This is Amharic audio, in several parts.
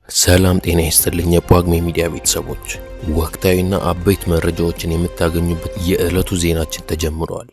ሰላም ጤና ይስጥልኝ የጳጉሜ ሚዲያ ቤተሰቦች፣ ወቅታዊና አበይት መረጃዎችን የምታገኙበት የዕለቱ ዜናችን ተጀምሯል።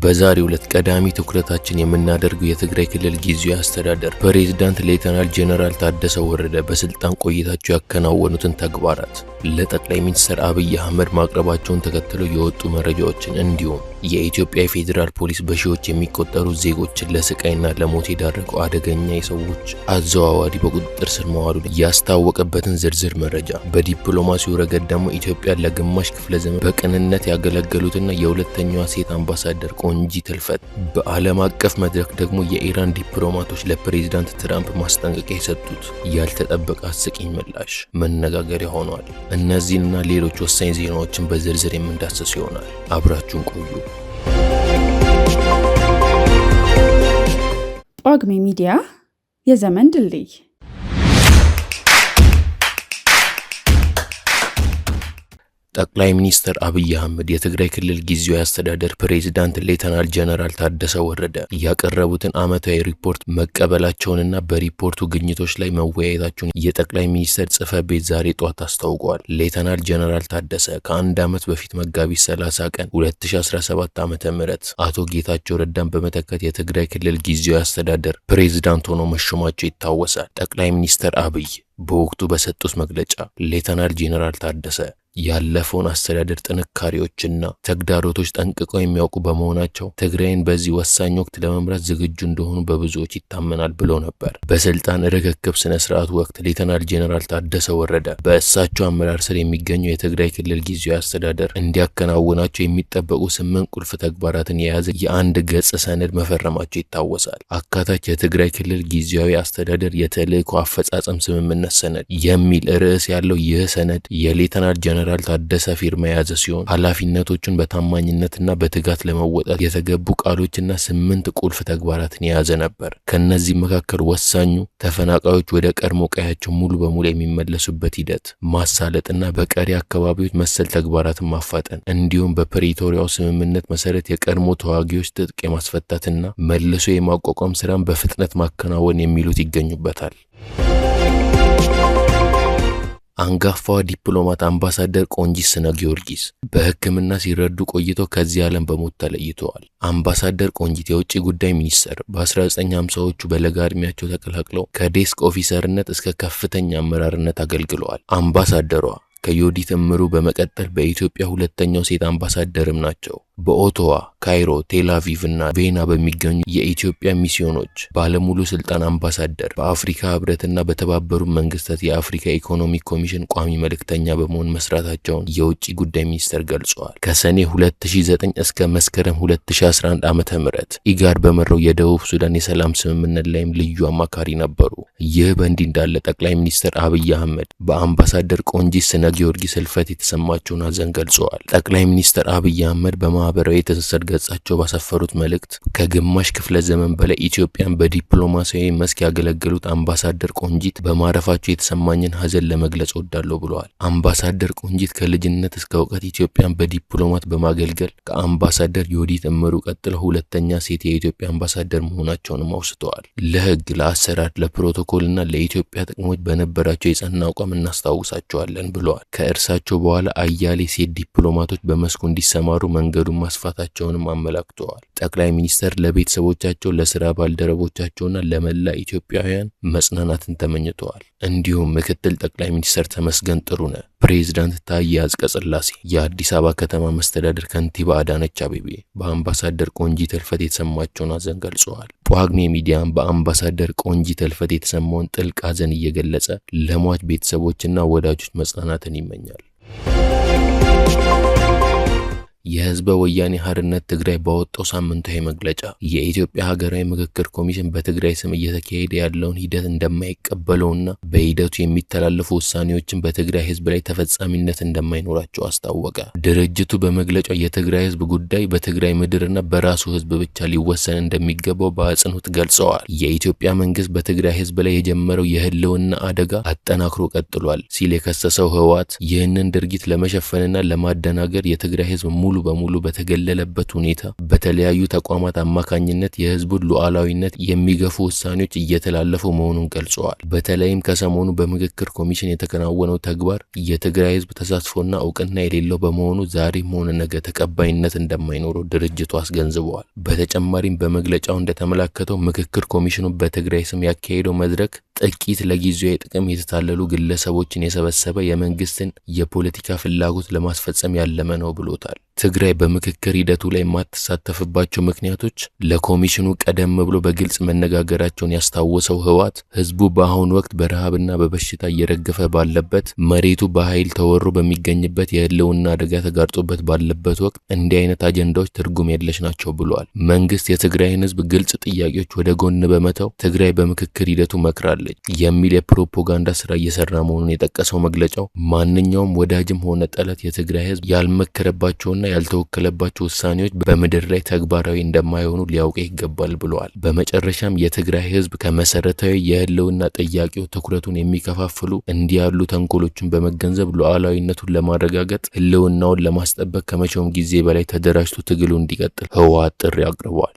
በዛሬው ዕለት ቀዳሚ ትኩረታችን የምናደርገው የትግራይ ክልል ጊዜያዊ አስተዳደር ፕሬዝዳንት ሌተናል ጄኔራል ታደሰ ወረደ በስልጣን ቆይታቸው ያከናወኑትን ተግባራት ለጠቅላይ ሚኒስትር አብይ አህመድ ማቅረባቸውን ተከትሎ የወጡ መረጃዎችን እንዲሁም የኢትዮጵያ ፌዴራል ፖሊስ በሺዎች የሚቆጠሩ ዜጎችን ለስቃይና ለሞት የዳረገው አደገኛ የሰዎች አዘዋዋሪ በቁጥጥር ስር መዋሉን ያስታወቀበትን ዝርዝር መረጃ፣ በዲፕሎማሲው ረገድ ደግሞ ኢትዮጵያ ለግማሽ ክፍለ ዘመን በቅንነት ያገለገሉትና የሁለተኛዋ ሴት አምባሳደር ቆንጂት ህልፈት፣ በዓለም አቀፍ መድረክ ደግሞ የኢራን ዲፕሎማቶች ለፕሬዝዳንት ትራምፕ ማስጠንቀቂያ የሰጡት ያልተጠበቀ አስቂኝ ምላሽ መነጋገሪያ ሆኗል። እነዚህንና ሌሎች ወሳኝ ዜናዎችን በዝርዝር የምንዳስስ ይሆናል። አብራችሁን ቆዩ። ጳጉሜ ሚዲያ የዘመን ድልድይ። ጠቅላይ ሚኒስትር አብይ አህመድ የትግራይ ክልል ጊዜያዊ አስተዳደር ፕሬዝዳንት ሌተናል ጄኔራል ታደሰ ወረደ ያቀረቡትን ዓመታዊ ሪፖርት መቀበላቸውንና በሪፖርቱ ግኝቶች ላይ መወያየታቸውን የጠቅላይ ሚኒስትር ጽሕፈት ቤት ዛሬ ጧት አስታውቋል። ሌተናል ጄኔራል ታደሰ ከአንድ ዓመት በፊት መጋቢት 30 ቀን 2017 ዓ.ም አቶ ጌታቸው ረዳን በመተካት የትግራይ ክልል ጊዜያዊ አስተዳደር ፕሬዝዳንት ሆነው መሾማቸው ይታወሳል። ጠቅላይ ሚኒስትር አብይ በወቅቱ በሰጡት መግለጫ ሌተናል ጄኔራል ታደሰ ያለፈውን አስተዳደር ጥንካሬዎችና ተግዳሮቶች ጠንቅቀው የሚያውቁ በመሆናቸው ትግራይን በዚህ ወሳኝ ወቅት ለመምራት ዝግጁ እንደሆኑ በብዙዎች ይታመናል ብለው ነበር። በስልጣን ርክክብ ስነ ስርዓት ወቅት ሌተናል ጄኔራል ታደሰ ወረደ በእሳቸው አመራር ስር የሚገኘው የትግራይ ክልል ጊዜያዊ አስተዳደር እንዲያከናውናቸው የሚጠበቁ 8 ቁልፍ ተግባራትን የያዘ የአንድ ገጽ ሰነድ መፈረማቸው ይታወሳል። አካታች የትግራይ ክልል ጊዜያዊ አስተዳደር የተልእኮ አፈጻጸም ስምምነት ሰነድ የሚል ርዕስ ያለው ይህ ሰነድ የሌተናል ጄኔራል ታደሰ ፊርማ የያዘ ሲሆን ኃላፊነቶቹን በታማኝነትና በትጋት ለመወጣት የተገቡ ቃሎችና 8 ቁልፍ ተግባራትን የያዘ ነበር። ከነዚህ መካከል ወሳኙ ተፈናቃዮች ወደ ቀድሞ ቀያቸው ሙሉ በሙሉ የሚመለሱበት ሂደት ማሳለጥና በቀሪ አካባቢዎች መሰል ተግባራትን ማፋጠን እንዲሁም በፕሪቶሪያው ስምምነት መሰረት የቀድሞ ተዋጊዎች ትጥቅ የማስፈታትና መልሶ የማቋቋም ስራን በፍጥነት ማከናወን የሚሉት ይገኙበታል። አንጋፋዋ ዲፕሎማት አምባሳደር ቆንጂት ስነ-ጊዮርጊስ በሕክምና ሲረዱ ቆይተው ከዚህ ዓለም በሞት ተለይተዋል። አምባሳደር ቆንጂት የውጭ ጉዳይ ሚኒስትር በ1950ዎቹ በለጋ ዕድሜያቸው ተቀላቅለው ከዴስክ ኦፊሰርነት እስከ ከፍተኛ አመራርነት አገልግለዋል። አምባሳደሯ ከዮዲት እምሩ በመቀጠል በኢትዮጵያ ሁለተኛው ሴት አምባሳደርም ናቸው። በኦቶዋ፣ ካይሮ፣ ቴልአቪቭ እና ቬና በሚገኙ የኢትዮጵያ ሚስዮኖች ባለሙሉ ስልጣን አምባሳደር፣ በአፍሪካ ህብረትና በተባበሩ መንግስታት የአፍሪካ ኢኮኖሚክ ኮሚሽን ቋሚ መልእክተኛ በመሆን መስራታቸውን የውጭ ጉዳይ ሚኒስቴር ገልጸዋል። ከሰኔ 2009 እስከ መስከረም 2011 ዓ.ም ኢጋድ በመራው የደቡብ ሱዳን የሰላም ስምምነት ላይም ልዩ አማካሪ ነበሩ። ይህ በእንዲህ እንዳለ ጠቅላይ ሚኒስትር አብይ አህመድ በአምባሳደር ቆንጂት ስነ-ጊዮርጊስ ህልፈት የተሰማቸውን ሐዘን ገልጸዋል። ጠቅላይ ሚኒስትር አብይ አህመድ በማህበራዊ የትስስር ገጻቸው ባሰፈሩት መልእክት ከግማሽ ክፍለ ዘመን በላይ ኢትዮጵያን በዲፕሎማሲያዊ መስክ ያገለገሉት አምባሳደር ቆንጂት በማረፋቸው የተሰማኝን ሐዘን ለመግለጽ እወዳለሁ ብለዋል። አምባሳደር ቆንጂት ከልጅነት እስከ እውቀት ኢትዮጵያን በዲፕሎማት በማገልገል ከአምባሳደር ዮዲት እምሩ ቀጥለው ሁለተኛ ሴት የኢትዮጵያ አምባሳደር መሆናቸውንም አውስተዋል። ለህግ፣ ለአሰራር፣ ለፕሮቶኮልና ለኢትዮጵያ ጥቅሞች በነበራቸው የጸና አቋም እናስታውሳቸዋለን ብለዋል። ከእርሳቸው በኋላ አያሌ ሴት ዲፕሎማቶች በመስኩ እንዲሰማሩ መንገዱን ማስፋታቸውንም አመላክተዋል። ጠቅላይ ሚኒስትር ለቤተሰቦቻቸው፣ ለስራ ባልደረቦቻቸውና ለመላ ኢትዮጵያውያን መጽናናትን ተመኝተዋል። እንዲሁም ምክትል ጠቅላይ ሚኒስትር ተመስገን ጥሩነህ፣ ፕሬዝዳንት ታዬ አጽቀሥላሴ፣ የአዲስ አበባ ከተማ መስተዳድር ከንቲባ አዳነች አቤቤ በአምባሳደር ቆንጂት ህልፈት የተሰማቸውን ሐዘን ገልጸዋል። ጳጉሜ ሚዲያም በአምባሳደር ቆንጂት ህልፈት የተሰማውን ጥልቅ ሐዘን እየገለጸ ለሟች ቤተሰቦችና ወዳጆች መጽናናትን ይመኛል። የህዝበ ወያኔ ሓርነት ትግራይ ባወጣው ሳምንታዊ መግለጫ የኢትዮጵያ ሀገራዊ ምክክር ኮሚሽን በትግራይ ስም እየተካሄደ ያለውን ሂደት እንደማይቀበለውና በሂደቱ የሚተላለፉ ውሳኔዎችን በትግራይ ህዝብ ላይ ተፈጻሚነት እንደማይኖራቸው አስታወቀ። ድርጅቱ በመግለጫው የትግራይ ህዝብ ጉዳይ በትግራይ ምድርና በራሱ ህዝብ ብቻ ሊወሰን እንደሚገባው በአጽንኦት ገልጸዋል። የኢትዮጵያ መንግስት በትግራይ ህዝብ ላይ የጀመረው የህልውና አደጋ አጠናክሮ ቀጥሏል ሲል የከሰሰው ህወሓት ይህንን ድርጊት ለመሸፈንና ለማደናገር የትግራይ ህዝብ ሙሉ በሙሉ በተገለለበት ሁኔታ በተለያዩ ተቋማት አማካኝነት የህዝቡን ሉዓላዊነት የሚገፉ ውሳኔዎች እየተላለፉ መሆኑን ገልጸዋል። በተለይም ከሰሞኑ በምክክር ኮሚሽን የተከናወነው ተግባር የትግራይ ህዝብ ተሳትፎና እውቅና የሌለው በመሆኑ ዛሬም ሆነ ነገ ተቀባይነት እንደማይኖረው ድርጅቱ አስገንዝበዋል። በተጨማሪም በመግለጫው እንደተመላከተው ምክክር ኮሚሽኑ በትግራይ ስም ያካሄደው መድረክ ጥቂት ለጊዜያዊ ጥቅም የተታለሉ ግለሰቦችን የሰበሰበ የመንግስትን የፖለቲካ ፍላጎት ለማስፈጸም ያለመ ነው ብሎታል። ትግራይ በምክክር ሂደቱ ላይ የማትሳተፍባቸው ምክንያቶች ለኮሚሽኑ ቀደም ብሎ በግልጽ መነጋገራቸውን ያስታወሰው ህወሓት ህዝቡ በአሁኑ ወቅት በረሃብና በበሽታ እየረገፈ ባለበት፣ መሬቱ በኃይል ተወሮ በሚገኝበት፣ የህልውና አደጋ ተጋርጦበት ባለበት ወቅት እንዲህ አይነት አጀንዳዎች ትርጉም የለሽ ናቸው ብለዋል። መንግስት የትግራይን ህዝብ ግልጽ ጥያቄዎች ወደ ጎን በመተው ትግራይ በምክክር ሂደቱ መክራለች የሚል የፕሮፓጋንዳ ስራ እየሰራ መሆኑን የጠቀሰው መግለጫው ማንኛውም ወዳጅም ሆነ ጠላት የትግራይ ህዝብ ያልመከረባቸውና ያልተወከለባቸው ውሳኔዎች በምድር ላይ ተግባራዊ እንደማይሆኑ ሊያውቅ ይገባል ብለዋል። በመጨረሻም የትግራይ ህዝብ ከመሰረታዊ የህልውና ጥያቄው ትኩረቱን የሚከፋፍሉ እንዲህ ያሉ ተንኮሎችን በመገንዘብ ሉዓላዊነቱን ለማረጋገጥ ህልውናውን ለማስጠበቅ ከመቼውም ጊዜ በላይ ተደራጅቶ ትግሉ እንዲቀጥል ህወሓት ጥሪ አቅርበዋል።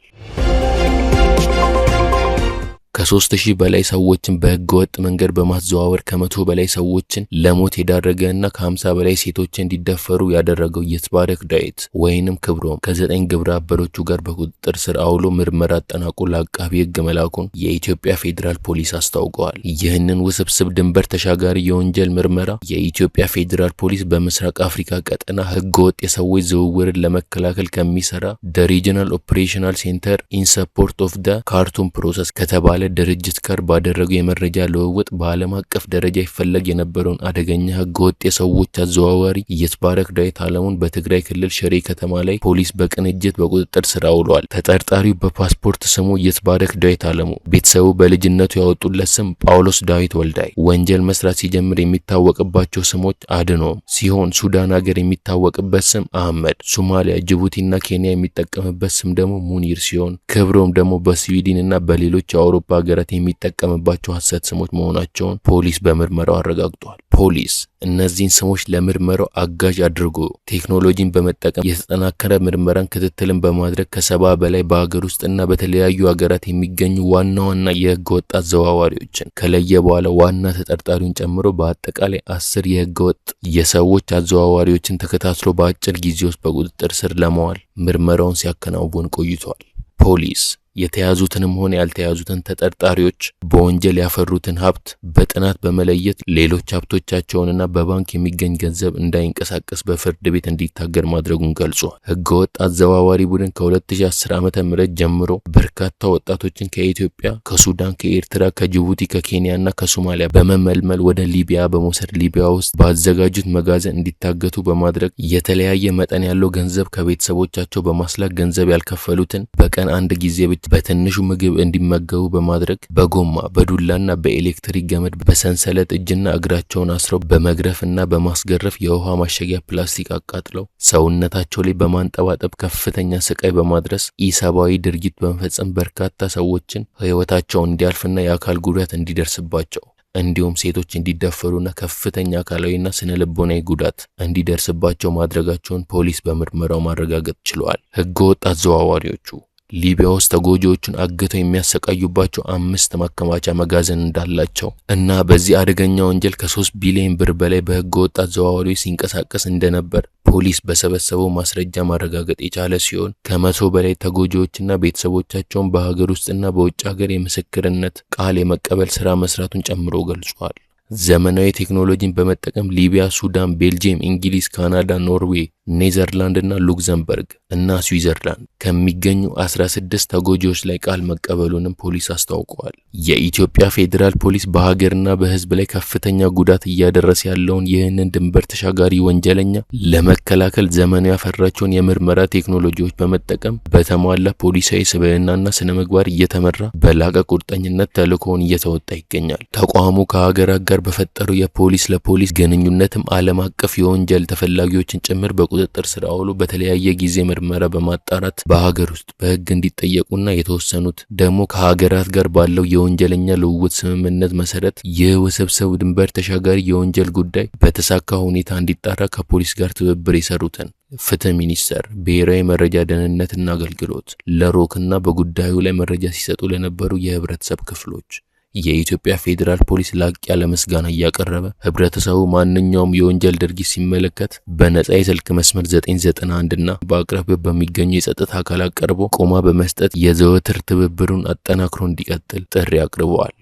ከ3000 በላይ ሰዎችን በህገወጥ መንገድ በማዘዋወር ከ100 በላይ ሰዎችን ለሞት የዳረገና ከ50 በላይ ሴቶችን እንዲደፈሩ ያደረገው ይትባረክ ዳዊት ወይንም ክብሮም ከ9 ግብረ አበሮቹ ጋር በቁጥጥር ስር አውሎ ምርመራ አጠናቆ ለአቃቢ ህግ መላኩን የኢትዮጵያ ፌዴራል ፖሊስ አስታውቀዋል። ይህንን ውስብስብ ድንበር ተሻጋሪ የወንጀል ምርመራ የኢትዮጵያ ፌዴራል ፖሊስ በምስራቅ አፍሪካ ቀጠና ህገወጥ የሰዎች ዝውውርን ለመከላከል ከሚሰራ ደ ሪጂናል ኦፕሬሽናል ሴንተር ኢን ሰፖርት ኦፍ ደ ካርቱም ፕሮሰስ ከተባለ ድርጅት ጋር ባደረገው የመረጃ ልውውጥ በዓለም አቀፍ ደረጃ ይፈለግ የነበረውን አደገኛ ህገወጥ የሰዎች አዘዋዋሪ ይትባረክ ዳዊት አለሙን በትግራይ ክልል ሽሬ ከተማ ላይ ፖሊስ በቅንጅት በቁጥጥር ስር አውሏል። ተጠርጣሪው በፓስፖርት ስሙ ይትባረክ ዳዊት አለሙ፣ ቤተሰቡ በልጅነቱ ያወጡለት ስም ጳውሎስ ዳዊት ወልዳይ፣ ወንጀል መስራት ሲጀምር የሚታወቅባቸው ስሞች አድኖም ሲሆን ሱዳን ሀገር የሚታወቅበት ስም አህመድ፣ ሶማሊያ፣ ጅቡቲና ኬንያ የሚጠቀምበት ስም ደግሞ ሙኒር ሲሆን ክብሮም ደግሞ በስዊድንና በሌሎች የአውሮፓ ሀገራት የሚጠቀምባቸው ሐሰት ስሞች መሆናቸውን ፖሊስ በምርመራው አረጋግጧል። ፖሊስ እነዚህን ስሞች ለምርመራው አጋዥ አድርጎ ቴክኖሎጂን በመጠቀም የተጠናከረ ምርመራን ክትትልን በማድረግ ከ70 በላይ በሀገር ውስጥና በተለያዩ ሀገራት የሚገኙ ዋና ዋና የህገ ወጥ አዘዋዋሪዎችን ከለየ በኋላ ዋና ተጠርጣሪውን ጨምሮ በአጠቃላይ 10 የህገ ወጥ የሰዎች አዘዋዋሪዎችን ተከታትሎ በአጭር ጊዜ ውስጥ በቁጥጥር ስር ለማዋል ምርመራውን ሲያከናውን ቆይቷል። ፖሊስ የተያዙትንም ሆነ ያልተያዙትን ተጠርጣሪዎች በወንጀል ያፈሩትን ሀብት በጥናት በመለየት ሌሎች ሀብቶቻቸውንና በባንክ የሚገኝ ገንዘብ እንዳይንቀሳቀስ በፍርድ ቤት እንዲታገድ ማድረጉን ገልጿል። ህገወጥ አዘዋዋሪ ቡድን ከ2010 ዓ.ም ጀምሮ በርካታ ወጣቶችን ከኢትዮጵያ፣ ከሱዳን፣ ከኤርትራ፣ ከጅቡቲ፣ ከኬንያና ከሶማሊያ በመመልመል ወደ ሊቢያ በመውሰድ ሊቢያ ውስጥ ባዘጋጁት መጋዘን እንዲታገቱ በማድረግ የተለያየ መጠን ያለው ገንዘብ ከቤተሰቦቻቸው በማስላክ ገንዘብ ያልከፈሉትን በቀን አንድ ጊዜ በትንሹ ምግብ እንዲመገቡ በማድረግ በጎማ በዱላና በኤሌክትሪክ ገመድ በሰንሰለት እጅና እግራቸውን አስረው በመግረፍና በማስገረፍ የውሃ ማሸጊያ ፕላስቲክ አቃጥለው ሰውነታቸው ላይ በማንጠባጠብ ከፍተኛ ስቃይ በማድረስ ኢሰብአዊ ድርጊት በመፈጸም በርካታ ሰዎችን ህይወታቸው እንዲያልፍና የአካል ጉዳት እንዲደርስባቸው እንዲሁም ሴቶች እንዲደፈሩና ከፍተኛ አካላዊና ስነልቦናዊ ጉዳት እንዲደርስባቸው ማድረጋቸውን ፖሊስ በምርመራው ማረጋገጥ ችሏል። ህገወጥ አዘዋዋሪዎቹ ሊቢያ ውስጥ ተጎጂዎቹን አግተው የሚያሰቃዩባቸው 5 ማከማቻ መጋዘን እንዳላቸው እና በዚህ አደገኛ ወንጀል ከ3 ቢሊዮን ብር በላይ በህገወጥ አዘዋዋሪዎች ሲንቀሳቀስ እንደነበር ፖሊስ በሰበሰበው ማስረጃ ማረጋገጥ የቻለ ሲሆን ከ100 በላይ ተጎጂዎችና ቤተሰቦቻቸውን በሀገር ውስጥና በውጭ ሀገር የምስክርነት ቃል የመቀበል ስራ መስራቱን ጨምሮ ገልጿል። ዘመናዊ ቴክኖሎጂን በመጠቀም ሊቢያ፣ ሱዳን፣ ቤልጂየም፣ እንግሊዝ፣ ካናዳ፣ ኖርዌይ፣ ኔዘርላንድ እና ሉክዘምበርግ እና ስዊዘርላንድ ከሚገኙ 16 ተጎጂዎች ላይ ቃል መቀበሉንም ፖሊስ አስታውቀዋል። የኢትዮጵያ ፌዴራል ፖሊስ በሀገርና በህዝብ ላይ ከፍተኛ ጉዳት እያደረሰ ያለውን ይህንን ድንበር ተሻጋሪ ወንጀለኛ ለመከላከል ዘመኑ ያፈራቸውን የምርመራ ቴክኖሎጂዎች በመጠቀም በተሟላ ፖሊሳዊ ስብዕናና ስነ ምግባር እየተመራ በላቀ ቁርጠኝነት ተልዕኮውን እየተወጣ ይገኛል። ተቋሙ ከሀገራት ጋር በፈጠረው የፖሊስ ለፖሊስ ግንኙነትም ዓለም አቀፍ የወንጀል ተፈላጊዎችን ጭምር በቁጥጥር ስር አውሎ በተለያየ ጊዜ ምርመራ በማጣራት በሀገር ውስጥ በህግ እንዲጠየቁና የተወሰኑት ደግሞ ከሀገራት ጋር ባለው የወንጀለኛ ልውውጥ ስምምነት መሰረት ይህ ውስብስብ ድንበር ተሻጋሪ የወንጀል ጉዳይ በተሳካ ሁኔታ እንዲጣራ ከፖሊስ ጋር ትብብር የሰሩትን ፍትህ ሚኒስቴር፣ ብሔራዊ መረጃ ደህንነትና አገልግሎት፣ ለሮክና በጉዳዩ ላይ መረጃ ሲሰጡ ለነበሩ የህብረተሰብ ክፍሎች የኢትዮጵያ ፌዴራል ፖሊስ ላቅ ያለ ምስጋና እያቀረበ ህብረተሰቡ ማንኛውም የወንጀል ድርጊት ሲመለከት በነጻ የስልክ መስመር 991 እና በአቅራቢያው በሚገኙ የጸጥታ አካላት ቀርቦ ቆማ በመስጠት የዘወትር ትብብሩን አጠናክሮ እንዲቀጥል ጥሪ አቅርበዋል።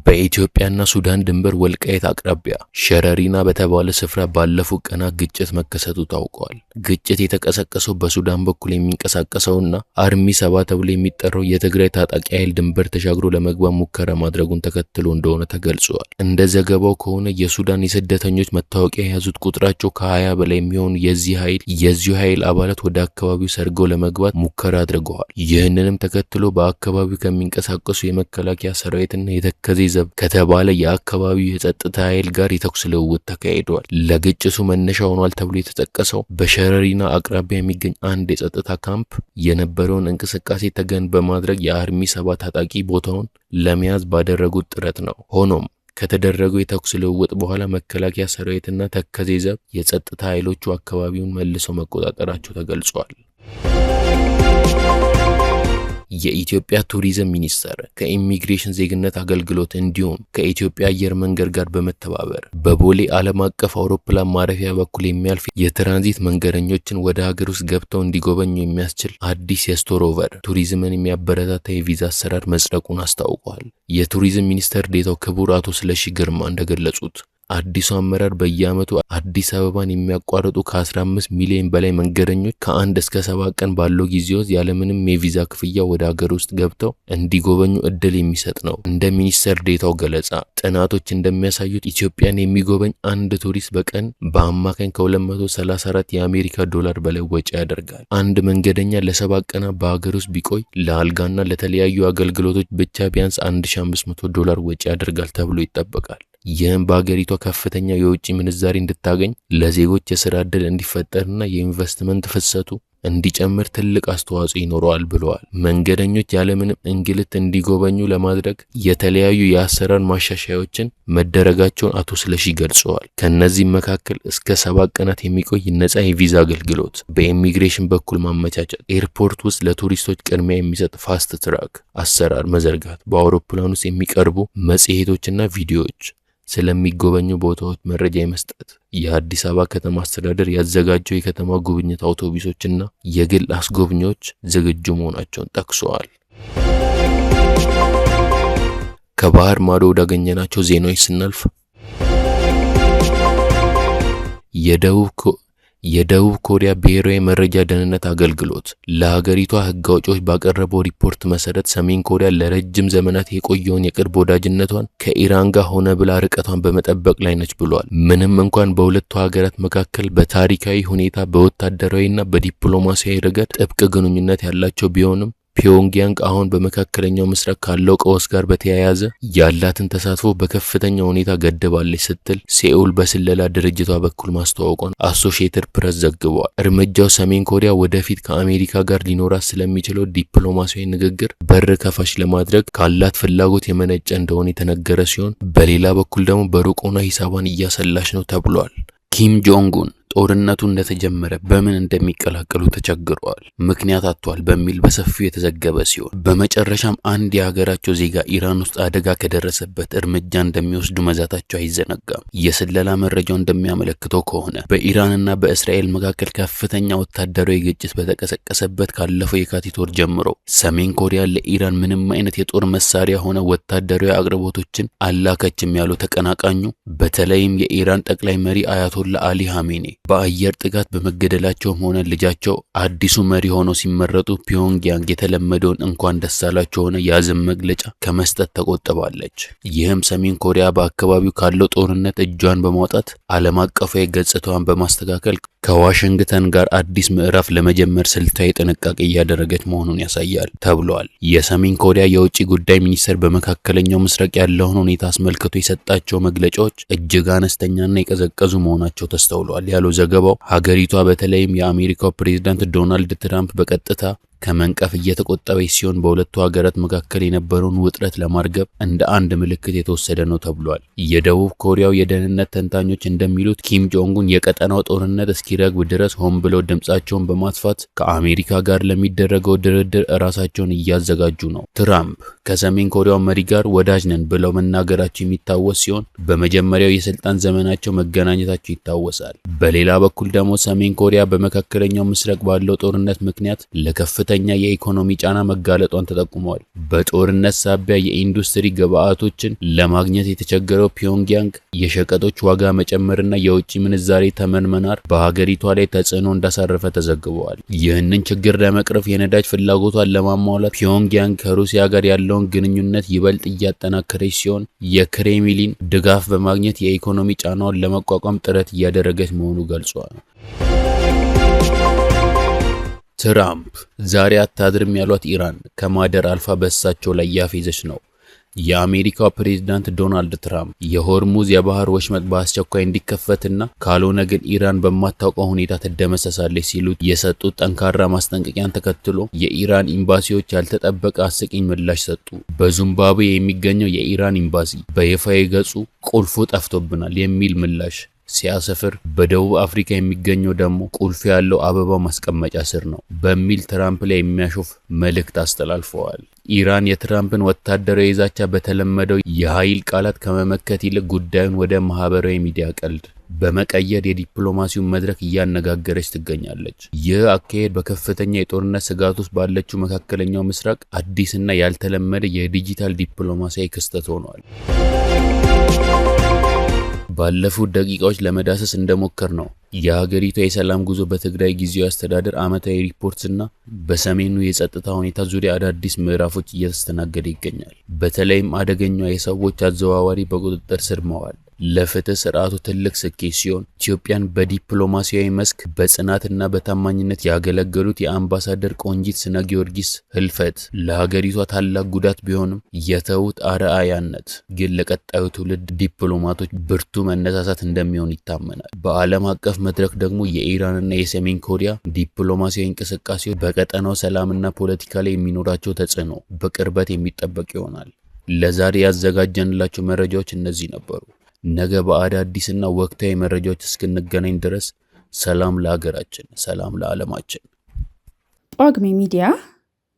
በኢትዮጵያና ሱዳን ድንበር ወልቃይት አቅራቢያ ሸረሪና በተባለ ስፍራ ባለፉት ቀናት ግጭት መከሰቱ ታውቋል። ግጭት የተቀሰቀሰው በሱዳን በኩል የሚንቀሳቀሰውና አርሚ 7 ተብሎ የሚጠራው የትግራይ ታጣቂ ኃይል ድንበር ተሻግሮ ለመግባት ሙከራ ማድረጉን ተከትሎ እንደሆነ ተገልጿል። እንደ ዘገባው ከሆነ የሱዳን የስደተኞች መታወቂያ የያዙት ቁጥራቸው ከ20 በላይ የሚሆኑ የዚሁ ኃይል አባላት ወደ አካባቢው ሰርገው ለመግባት ሙከራ አድርገዋል። ይህንንም ተከትሎ በአካባቢው ከሚንቀሳቀሱ የመከላከያ ሰራዊትና የተከዜ ዘብ ከተባለ የአካባቢው የጸጥታ ኃይል ጋር የተኩስ ልውውጥ ተካሂዷል። ለግጭቱ መነሻ ሆኗል ተብሎ የተጠቀሰው በሸረሪና አቅራቢያ የሚገኝ አንድ የጸጥታ ካምፕ የነበረውን እንቅስቃሴ ተገን በማድረግ የአርሚ 7 ታጣቂ ቦታውን ለመያዝ ባደረጉት ጥረት ነው። ሆኖም ከተደረገው የተኩስ ልውውጥ በኋላ መከላከያ ሰራዊትና ተከዜ ዘብ የጸጥታ ኃይሎቹ አካባቢውን መልሰው መቆጣጠራቸው ተገልጿል። የኢትዮጵያ ቱሪዝም ሚኒስቴር ከኢሚግሬሽን ዜግነት አገልግሎት እንዲሁም ከኢትዮጵያ አየር መንገድ ጋር በመተባበር በቦሌ ዓለም አቀፍ አውሮፕላን ማረፊያ በኩል የሚያልፍ የትራንዚት መንገደኞችን ወደ ሀገር ውስጥ ገብተው እንዲጎበኙ የሚያስችል አዲስ የስቶር ኦቨር ቱሪዝምን የሚያበረታታ የቪዛ አሰራር መጽደቁን አስታውቋል። የቱሪዝም ሚኒስቴር ዴኤታው ክቡር አቶ ስለሺ ግርማ እንደገለጹት አዲሱ አመራር በየዓመቱ አዲስ አበባን የሚያቋርጡ ከ15 ሚሊዮን በላይ መንገደኞች ከ1 እስከ 7 ቀን ባለው ጊዜ ውስጥ ያለምንም የቪዛ ክፍያ ወደ ሀገር ውስጥ ገብተው እንዲጎበኙ እድል የሚሰጥ ነው። እንደ ሚኒስቴር ዴኤታው ገለጻ ጥናቶች እንደሚያሳዩት ኢትዮጵያን የሚጎበኝ አንድ ቱሪስት በቀን በአማካኝ ከ234 የአሜሪካ ዶላር በላይ ወጪ ያደርጋል። አንድ መንገደኛ ለ7 ቀናት በሀገር ውስጥ ቢቆይ ለአልጋና ለተለያዩ አገልግሎቶች ብቻ ቢያንስ 1500 ዶላር ወጪ ያደርጋል ተብሎ ይጠበቃል። ይህም በሀገሪቷ ከፍተኛ የውጭ ምንዛሪ እንድታገኝ ለዜጎች የስራ ዕድል እንዲፈጠርና የኢንቨስትመንት ፍሰቱ እንዲጨምር ትልቅ አስተዋጽኦ ይኖረዋል ብለዋል። መንገደኞች ያለምንም እንግልት እንዲጎበኙ ለማድረግ የተለያዩ የአሰራር ማሻሻያዎችን መደረጋቸውን አቶ ስለሺ ገልጸዋል። ከነዚህም መካከል እስከ 7 ቀናት የሚቆይ ነጻ የቪዛ አገልግሎት በኢሚግሬሽን በኩል ማመቻቸት፣ ኤርፖርት ውስጥ ለቱሪስቶች ቅድሚያ የሚሰጥ ፋስት ትራክ አሰራር መዘርጋት፣ በአውሮፕላን ውስጥ የሚቀርቡ መጽሔቶችና ቪዲዮዎች ስለሚጎበኙ ቦታዎች መረጃ የመስጠት፣ የአዲስ አበባ ከተማ አስተዳደር ያዘጋጀው የከተማ ጉብኝት አውቶቡሶችና የግል አስጎብኚዎች ዝግጁ መሆናቸውን ጠቅሰዋል። ከባህር ማዶ ወዳገኘናቸው ዜናዎች ስናልፍ የደቡብ ኮሪያ ብሔራዊ መረጃ ደህንነት አገልግሎት ለሀገሪቷ ሕግ አውጪዎች ባቀረበው ሪፖርት መሰረት ሰሜን ኮሪያ ለረጅም ዘመናት የቆየውን የቅርብ ወዳጅነቷን ከኢራን ጋር ሆነ ብላ ርቀቷን በመጠበቅ ላይ ነች ብሏል። ምንም እንኳን በሁለቱ ሀገራት መካከል በታሪካዊ ሁኔታ በወታደራዊና በዲፕሎማሲያዊ ረገድ ጥብቅ ግንኙነት ያላቸው ቢሆንም ፒዮንግያንግ አሁን በመካከለኛው ምስራቅ ካለው ቀውስ ጋር በተያያዘ ያላትን ተሳትፎ በከፍተኛ ሁኔታ ገድባለች ስትል ሴኡል በስለላ ድርጅቷ በኩል ማስተዋወቋን አሶሺየትድ ፕሬስ ዘግቧል። እርምጃው ሰሜን ኮሪያ ወደፊት ከአሜሪካ ጋር ሊኖራት ስለሚችለው ዲፕሎማሲያዊ ንግግር በር ከፋች ለማድረግ ካላት ፍላጎት የመነጨ እንደሆነ የተነገረ ሲሆን፣ በሌላ በኩል ደግሞ በሩቅ ሆና ሂሳቧን እያሰላች ነው ተብሏል። ኪም ጆንግ ኡን ጦርነቱ እንደተጀመረ በምን እንደሚቀላቀሉ ተቸግረዋል፣ ምክንያት አጥቷል በሚል በሰፊው የተዘገበ ሲሆን በመጨረሻም አንድ የሀገራቸው ዜጋ ኢራን ውስጥ አደጋ ከደረሰበት እርምጃ እንደሚወስዱ መዛታቸው አይዘነጋም። የስለላ መረጃው እንደሚያመለክተው ከሆነ በኢራንና በእስራኤል መካከል ከፍተኛ ወታደራዊ ግጭት በተቀሰቀሰበት ካለፈው የካቲት ወር ጀምሮ ሰሜን ኮሪያ ለኢራን ምንም አይነት የጦር መሳሪያ ሆነ ወታደራዊ አቅርቦቶችን አላከችም ያለው ተቀናቃኙ በተለይም የኢራን ጠቅላይ መሪ አያቶላ አሊ ኻሜኒ በአየር ጥቃት በመገደላቸውም ሆነ ልጃቸው አዲሱ መሪ ሆነው ሲመረጡ ፒዮንግያንግ የተለመደውን እንኳን ደስ አላችሁ ሆነ የሐዘን መግለጫ ከመስጠት ተቆጥባለች። ይህም ሰሜን ኮሪያ በአካባቢው ካለው ጦርነት እጇን በማውጣት ዓለም አቀፋዊ ገጽታዋን በማስተካከል ከዋሽንግተን ጋር አዲስ ምዕራፍ ለመጀመር ስልታዊ ጥንቃቄ እያደረገች መሆኑን ያሳያል ተብሏል። የሰሜን ኮሪያ የውጭ ጉዳይ ሚኒስቴር በመካከለኛው ምስራቅ ያለውን ሁኔታ አስመልክቶ የሰጣቸው መግለጫዎች እጅግ አነስተኛና የቀዘቀዙ መሆናቸው ተስተውሏል ያለው ዘገባው፣ ሀገሪቷ በተለይም የአሜሪካው ፕሬዝዳንት ዶናልድ ትራምፕ በቀጥታ ከመንቀፍ እየተቆጠበች ሲሆን በሁለቱ ሀገራት መካከል የነበረውን ውጥረት ለማርገብ እንደ አንድ ምልክት የተወሰደ ነው ተብሏል። የደቡብ ኮሪያው የደህንነት ተንታኞች እንደሚሉት ኪም ጆንጉን የቀጠናው ጦርነት እስኪረግብ ድረስ ሆን ብለው ድምጻቸውን በማጥፋት ከአሜሪካ ጋር ለሚደረገው ድርድር ራሳቸውን እያዘጋጁ ነው። ትራምፕ ከሰሜን ኮሪያው መሪ ጋር ወዳጅ ነን ብለው መናገራቸው የሚታወስ ሲሆን በመጀመሪያው የስልጣን ዘመናቸው መገናኘታቸው ይታወሳል። በሌላ በኩል ደግሞ ሰሜን ኮሪያ በመካከለኛው ምስራቅ ባለው ጦርነት ምክንያት ለከፍተኛ የኢኮኖሚ ጫና መጋለጧን ተጠቁመዋል። በጦርነት ሳቢያ የኢንዱስትሪ ግብዓቶችን ለማግኘት የተቸገረው ፒዮንግያንግ የሸቀጦች ዋጋ መጨመርና የውጭ ምንዛሬ ተመን መናር በሀገሪቷ ላይ ተጽዕኖ እንዳሳረፈ ተዘግበዋል። ይህንን ችግር ለመቅረፍ የነዳጅ ፍላጎቷን ለማሟላት ፒዮንግያንግ ከሩሲያ ጋር ያለውን ግንኙነት ይበልጥ እያጠናከረች ሲሆን የክሬምሊን ድጋፍ በማግኘት የኢኮኖሚ ጫናውን ለመቋቋም ጥረት እያደረገች መሆኑ ገልጿል። ትራምፕ ዛሬ አታድርም ያሏት ኢራን ከማደር አልፋ በእሳቸው ላይ ያፌዘች ነው። የአሜሪካው ፕሬዝዳንት ዶናልድ ትራምፕ የሆርሙዝ የባህር ወሽመጥ በአስቸኳይ እንዲከፈትና ካልሆነ ግን ኢራን በማታውቀው ሁኔታ ትደመሰሳለች ሲሉ የሰጡት ጠንካራ ማስጠንቀቂያን ተከትሎ የኢራን ኤምባሲዎች ያልተጠበቀ አስቂኝ ምላሽ ሰጡ። በዚምባብዌ የሚገኘው የኢራን ኤምባሲ በይፋዊ ገጹ ቁልፉ ጠፍቶብናል የሚል ምላሽ ሲያሰፍር፣ በደቡብ አፍሪካ የሚገኘው ደግሞ ቁልፍ ያለው አበባው ማስቀመጫ ስር ነው በሚል ትራምፕ ላይ የሚያሾፍ መልእክት አስተላልፈዋል። ኢራን የትራምፕን ወታደራዊ ዛቻ በተለመደው የኃይል ቃላት ከመመከት ይልቅ ጉዳዩን ወደ ማህበራዊ ሚዲያ ቀልድ በመቀየር የዲፕሎማሲውን መድረክ እያነጋገረች ትገኛለች። ይህ አካሄድ በከፍተኛ የጦርነት ስጋት ውስጥ ባለችው መካከለኛው ምስራቅ አዲስና ያልተለመደ የዲጂታል ዲፕሎማሲያዊ ክስተት ሆኗል። ባለፉት ደቂቃዎች ለመዳሰስ እንደሞከር ነው የሀገሪቷ የሰላም ጉዞ በትግራይ ጊዜያዊ አስተዳደር ዓመታዊ ሪፖርትና በሰሜኑ የጸጥታ ሁኔታ ዙሪያ አዳዲስ ምዕራፎች እየተስተናገደ ይገኛል። በተለይም አደገኛው የሰዎች አዘዋዋሪ በቁጥጥር ስር መዋል ለፍትህ ስርዓቱ ትልቅ ስኬት ሲሆን ኢትዮጵያን በዲፕሎማሲያዊ መስክ በጽናትና በታማኝነት ያገለገሉት የአምባሳደር ቆንጂት ስነ ጊዮርጊስ ህልፈት ለሀገሪቷ ታላቅ ጉዳት ቢሆንም የተውት አርአያነት ግን ለቀጣዩ ትውልድ ዲፕሎማቶች ብርቱ መነሳሳት እንደሚሆን ይታመናል። በዓለም አቀፍ መድረክ ደግሞ የኢራንና የሰሜን ኮሪያ ዲፕሎማሲያዊ እንቅስቃሴዎች በቀጠናው ሰላምና ፖለቲካ ላይ የሚኖራቸው ተጽዕኖ በቅርበት የሚጠበቅ ይሆናል። ለዛሬ ያዘጋጀንላቸው መረጃዎች እነዚህ ነበሩ። ነገ በአዳዲስና ወቅታዊ መረጃዎች እስክንገናኝ ድረስ ሰላም ለሀገራችን፣ ሰላም ለዓለማችን። ጳጉሜ ሚዲያ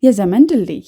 የዘመን ድልድይ